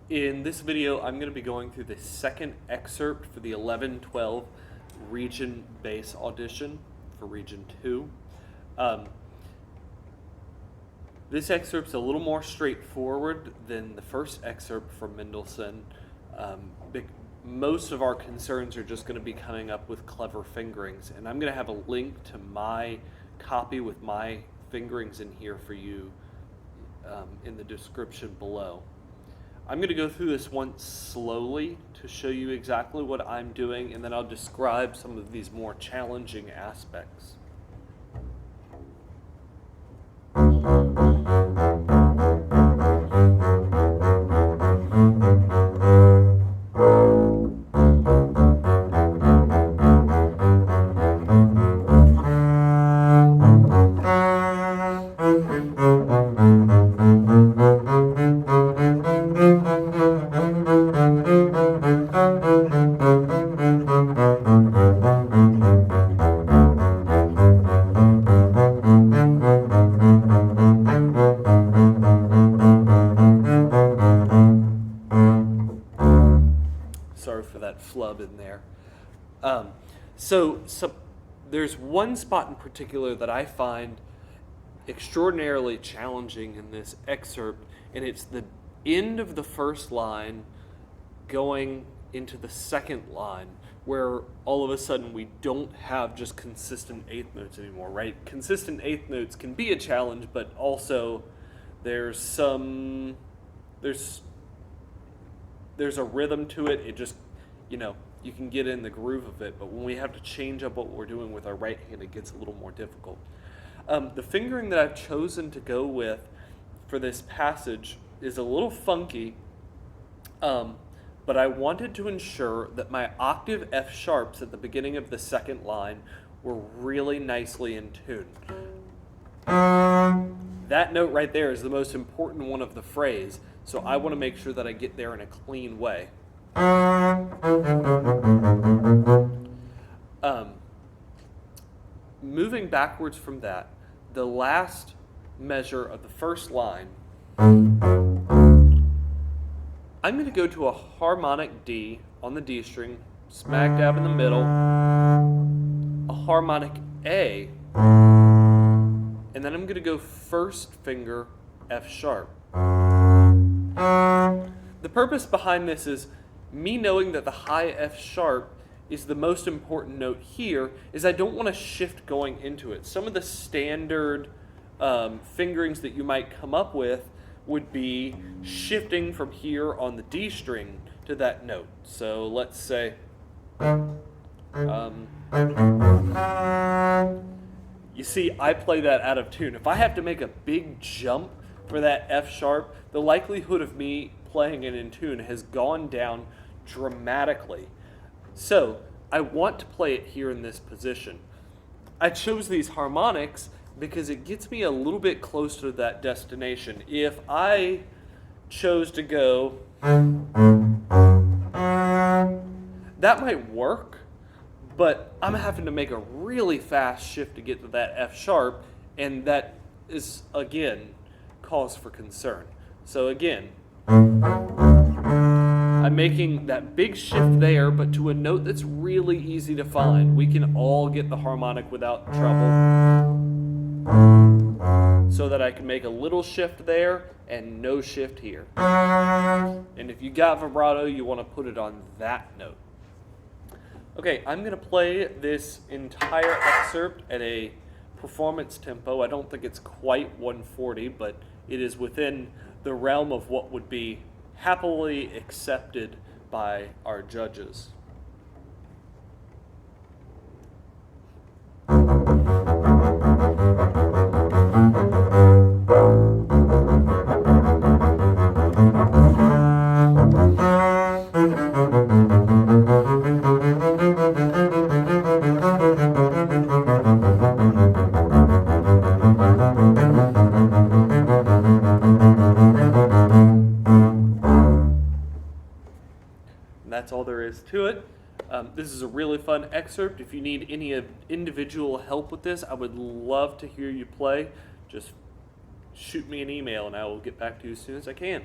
In this video, I'm going to be going through the second excerpt for the 11-12 region bass audition for Region 2. This excerpt's a little more straightforward than the first excerpt from Mendelssohn. Most of our concerns are just going to be coming up with clever fingerings, and I'm going to have a link to my copy with my fingerings in here for you in the description below. I'm going to go through this once slowly to show you exactly what I'm doing, and then I'll describe some of these more challenging aspects. Sorry for that flub in there. So there's one spot in particular that I find extraordinarily challenging in this excerpt, and it's the end of the first line going into the second line, where all of a sudden we don't have just consistent eighth notes anymore, right? Consistent eighth notes can be a challenge, but also there's a rhythm to it. It just, you can get in the groove of it, but when we have to change up what we're doing with our right hand, it gets a little more difficult. The fingering that I've chosen to go with for this passage is a little funky, but I wanted to ensure that my octave F sharps at the beginning of the second line were really nicely in tune. That note right there is the most important one of the phrase, so I want to make sure that I get there in a clean way. Moving backwards from that, the last measure of the first line, I'm going to go to a harmonic D on the D string, smack dab in the middle, a harmonic A, and then I'm going to go first finger F sharp. The purpose behind this is me knowing that the high F sharp is the most important note here, is I don't want to shift going into it. Some of the standard fingerings that you might come up with would be shifting from here on the D string to that note. So let's say, you see, I play that out of tune. If I have to make a big jump for that F sharp, the likelihood of me playing it in tune has gone down dramatically. So I want to play it here in this position. I chose these harmonics because it gets me a little bit closer to that destination. If I chose to go, that might work, but I'm having to make a really fast shift to get to that F sharp, and that is, again, cause for concern. So again, I'm making that big shift there, but to a note that's really easy to find. We can all get the harmonic without trouble, so that I can make a little shift there and no shift here. And if you got vibrato, you want to put it on that note. Okay, I'm going to play this entire excerpt at a performance tempo. I don't think it's quite 140, but it is within the realm of what would be happily accepted by our judges. That's all there is to it. This is a really fun excerpt. If you need any individual help with this, I would love to hear you play. Just shoot me an email and I will get back to you as soon as I can.